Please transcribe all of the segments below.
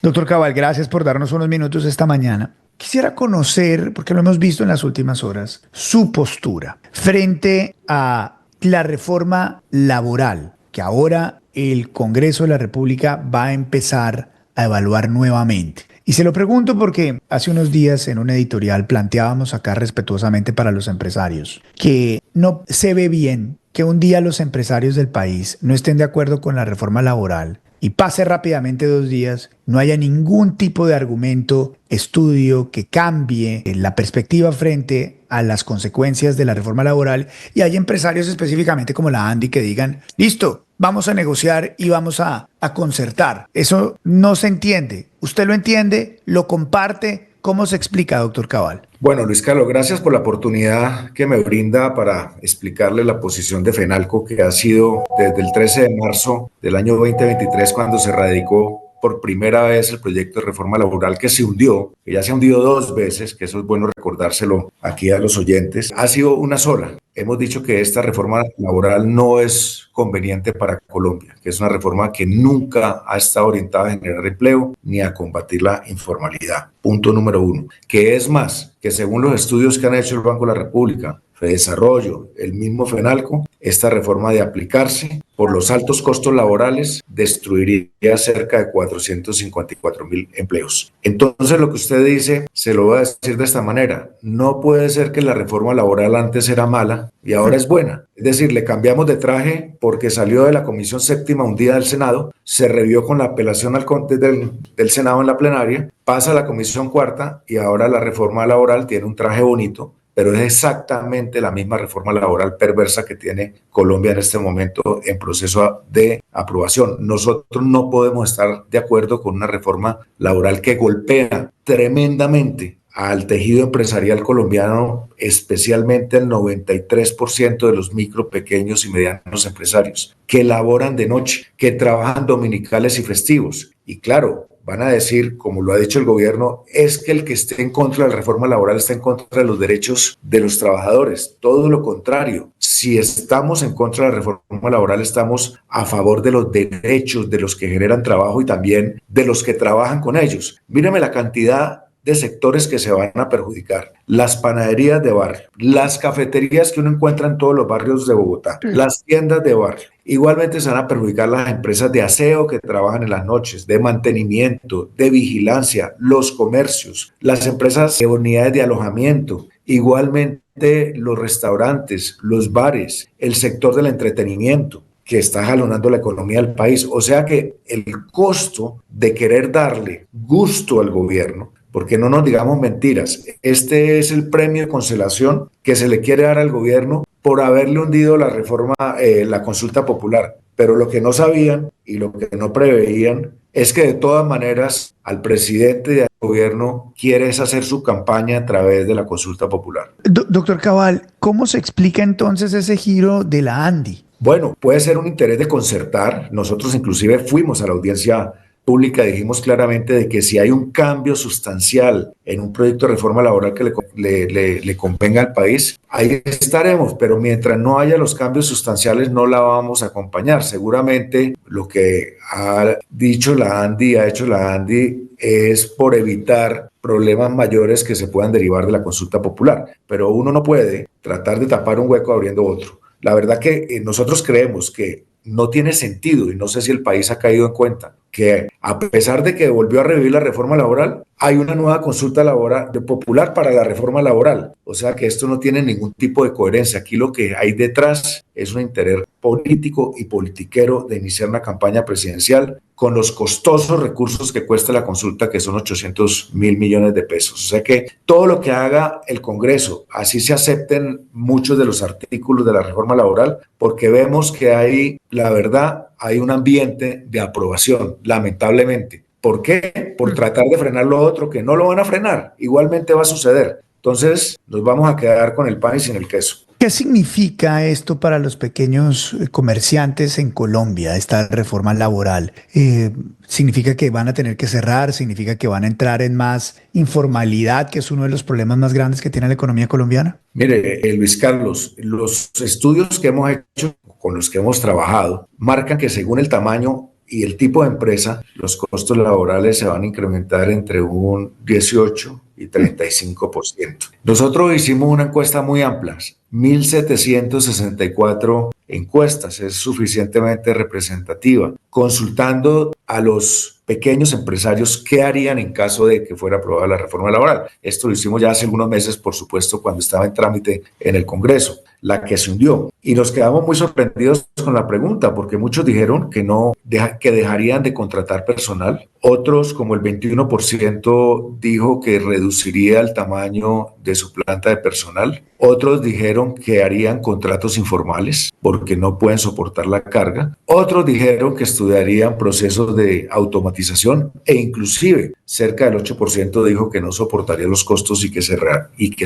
Doctor Cabal, gracias por darnos unos minutos esta mañana. Quisiera conocer, porque lo hemos visto en las últimas horas, su postura frente a la reforma laboral que ahora el Congreso de la República va a empezar a evaluar nuevamente. Y se lo pregunto porque hace unos días en un editorial planteábamos acá respetuosamente para los empresarios que no se ve bien que un día los empresarios del país no estén de acuerdo con la reforma laboral y pase rápidamente 2 días, no haya ningún tipo de argumento, estudio que cambie la perspectiva frente a las consecuencias de la reforma laboral y hay empresarios específicamente como la Andy que digan, listo, vamos a negociar y vamos a concertar. Eso no se entiende. ¿Usted lo entiende? ¿Lo comparte? ¿Cómo se explica, doctor Cabal? Bueno, Luis Carlos, gracias por la oportunidad que me brinda para explicarle la posición de FENALCO, que ha sido desde el 13 de marzo del año 2023, cuando se radicó por primera vez el proyecto de reforma laboral que se hundió, que ya se ha hundido 2 veces, que eso es bueno recordárselo aquí a los oyentes, ha sido una sola. Hemos dicho que esta reforma laboral no es conveniente para Colombia, que es una reforma que nunca ha estado orientada a generar empleo ni a combatir la informalidad. Punto número uno. Que es más, que según los estudios que han hecho el Banco de la República, Fedesarrollo, el mismo FENALCO, esta reforma de aplicarse por los altos costos laborales destruiría cerca de 454.000 empleos. Entonces lo que usted dice, se lo voy a decir de esta manera, no puede ser que la reforma laboral antes era mala y ahora es buena. Es decir, le cambiamos de traje porque salió de la Comisión Séptima un día del Senado, se revió con la apelación del Senado en la plenaria, pasa a la Comisión Cuarta y ahora la reforma laboral tiene un traje bonito, pero es exactamente la misma reforma laboral perversa que tiene Colombia en este momento en proceso de aprobación. Nosotros no podemos estar de acuerdo con una reforma laboral que golpea tremendamente al tejido empresarial colombiano, especialmente el 93% de los micro, pequeños y medianos empresarios, que laboran de noche, que trabajan dominicales y festivos. Y claro, van a decir, como lo ha dicho el gobierno, es que el que esté en contra de la reforma laboral está en contra de los derechos de los trabajadores. Todo lo contrario. Si estamos en contra de la reforma laboral, estamos a favor de los derechos de los que generan trabajo y también de los que trabajan con ellos. Mírame la cantidad de sectores que se van a perjudicar. Las panaderías de barrio, las cafeterías que uno encuentra en todos los barrios de Bogotá, las tiendas de barrio. Igualmente se van a perjudicar las empresas de aseo que trabajan en las noches, de mantenimiento, de vigilancia, los comercios, las empresas de unidades de alojamiento, igualmente los restaurantes, los bares, el sector del entretenimiento que está jalonando la economía del país. O sea que el costo de querer darle gusto al gobierno, porque no nos digamos mentiras, este es el premio de consolación que se le quiere dar al gobierno por haberle hundido la reforma, la consulta popular. Pero lo que no sabían y lo que no preveían es que de todas maneras al presidente y al gobierno quiere hacer su campaña a través de la consulta popular. Doctor Cabal, ¿cómo se explica entonces ese giro de la Andy? Bueno, puede ser un interés de concertar. Nosotros inclusive fuimos a la audiencia pública, dijimos claramente de que si hay un cambio sustancial en un proyecto de reforma laboral que le convenga al país, ahí estaremos, pero mientras no haya los cambios sustanciales no la vamos a acompañar. Seguramente lo que ha dicho la ANDI, ha hecho la ANDI, es por evitar problemas mayores que se puedan derivar de la consulta popular, pero uno no puede tratar de tapar un hueco abriendo otro. La verdad que nosotros creemos que no tiene sentido, y no sé si el país ha caído en cuenta, que a pesar de que volvió a revivir la reforma laboral, hay una nueva consulta laboral, popular para la reforma laboral. O sea que esto no tiene ningún tipo de coherencia. Aquí lo que hay detrás es un interés político y politiquero de iniciar una campaña presidencial con los costosos recursos que cuesta la consulta, que son 800.000 millones de pesos. O sea que todo lo que haga el Congreso, así se acepten muchos de los artículos de la reforma laboral, porque vemos que hay, la verdad, hay un ambiente de aprobación, lamentablemente. ¿Por qué? Por tratar de frenar lo otro, que no lo van a frenar, igualmente va a suceder. Entonces nos vamos a quedar con el pan y sin el queso. ¿Qué significa esto para los pequeños comerciantes en Colombia, esta reforma laboral? ¿Significa que van a tener que cerrar? ¿Significa que van a entrar en más informalidad, que es uno de los problemas más grandes que tiene la economía colombiana? Mire, Luis Carlos, los estudios que hemos hecho, con los que hemos trabajado, marcan que según el tamaño y el tipo de empresa, los costos laborales se van a incrementar entre un 18 y 35%. Nosotros hicimos una encuesta muy amplia, 1.764 encuestas, es suficientemente representativa, consultando a los pequeños empresarios qué harían en caso de que fuera aprobada la reforma laboral. Esto lo hicimos ya hace algunos meses, por supuesto, cuando estaba en trámite en el Congreso, la que se hundió. Y nos quedamos muy sorprendidos con la pregunta, porque muchos dijeron que no, que dejarían de contratar personal. Otros, como el 21%, dijo que reduciría el tamaño de su planta de personal. Otros dijeron que harían contratos informales porque no pueden soportar la carga. Otros dijeron que estudiarían procesos de automatización e inclusive cerca del 8% dijo que no soportaría los costos y que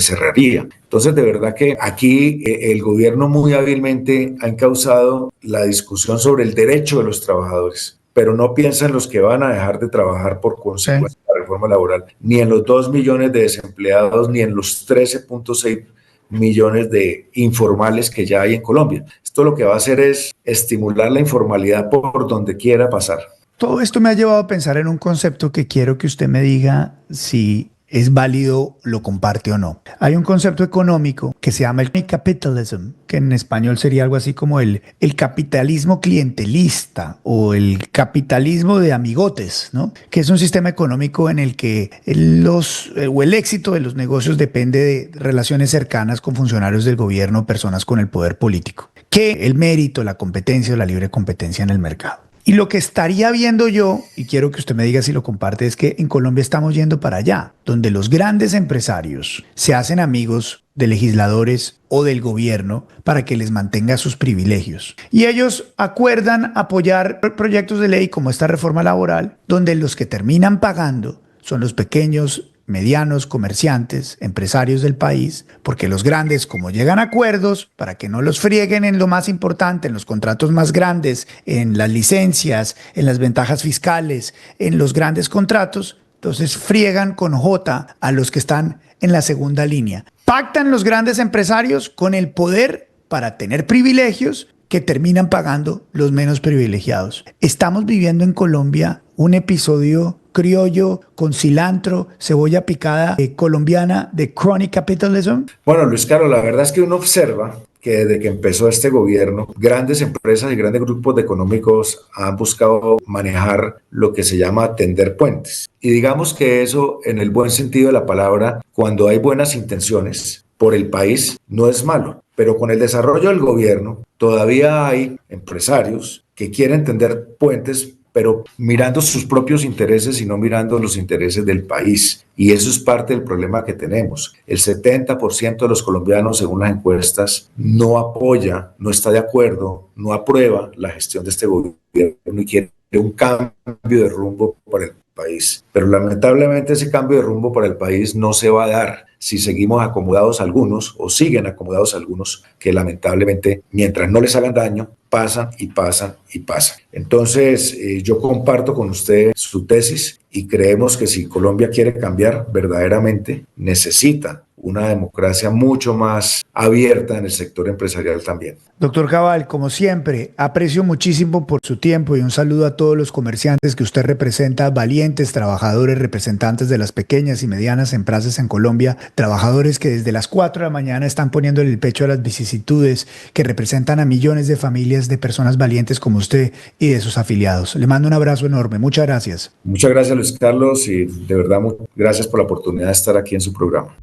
cerraría. Entonces, de verdad que aquí el gobierno muy hábilmente ha encauzado la discusión sobre el derecho de los trabajadores, pero no piensa en los que van a dejar de trabajar por consecuencia de la reforma laboral, ni en los 2 millones de desempleados, ni en los 13.6 millones de informales que ya hay en Colombia. Esto lo que va a hacer es estimular la informalidad por donde quiera pasar. Todo esto me ha llevado a pensar en un concepto que quiero que usted me diga si es válido, lo comparte o no. Hay un concepto económico que se llama el capitalism, que en español sería algo así como el capitalismo clientelista o el capitalismo de amigotes, ¿no? Que es un sistema económico en el que el éxito de los negocios depende de relaciones cercanas con funcionarios del gobierno, personas con el poder político, que el mérito, la competencia o la libre competencia en el mercado. Y lo que estaría viendo yo, y quiero que usted me diga si lo comparte, es que en Colombia estamos yendo para allá, donde los grandes empresarios se hacen amigos de legisladores o del gobierno para que les mantenga sus privilegios. Y ellos acuerdan apoyar proyectos de ley como esta reforma laboral, donde los que terminan pagando son los pequeños, medianos comerciantes, empresarios del país, porque los grandes, como llegan a acuerdos para que no los frieguen en lo más importante, en los contratos más grandes, en las licencias, en las ventajas fiscales, en los grandes contratos, entonces friegan con J a los que están en la segunda línea. Pactan los grandes empresarios con el poder para tener privilegios que terminan pagando los menos privilegiados. Estamos viviendo en Colombia un episodio criollo con cilantro, cebolla picada colombiana de chronic capitalism. Bueno, Luis Carlos, la verdad es que uno observa que desde que empezó este gobierno, grandes empresas y grandes grupos económicos han buscado manejar lo que se llama tender puentes. Y digamos que eso, en el buen sentido de la palabra, cuando hay buenas intenciones por el país, no es malo. Pero con el desarrollo del gobierno, todavía hay empresarios que quieren tender puentes, pero mirando sus propios intereses y no mirando los intereses del país. Y eso es parte del problema que tenemos. El 70% de los colombianos, según las encuestas, no apoya, no está de acuerdo, no aprueba la gestión de este gobierno y quiere un cambio de rumbo para el país. Pero lamentablemente ese cambio de rumbo para el país no se va a dar si seguimos acomodados algunos o siguen acomodados algunos que lamentablemente, mientras no les hagan daño, pasan y pasan y pasan. Entonces, yo comparto con usted su tesis y creemos que si Colombia quiere cambiar verdaderamente, necesita una democracia mucho más abierta en el sector empresarial también. Doctor Cabal, como siempre, aprecio muchísimo por su tiempo y un saludo a todos los comerciantes que usted representa, valientes trabajadores, representantes de las pequeñas y medianas empresas en Colombia, trabajadores que desde las 4 de la mañana están poniéndole el pecho a las vicisitudes, que representan a millones de familias de personas valientes como usted y de sus afiliados. Le mando un abrazo enorme. Muchas gracias. Muchas gracias, Luis Carlos, y de verdad, gracias por la oportunidad de estar aquí en su programa.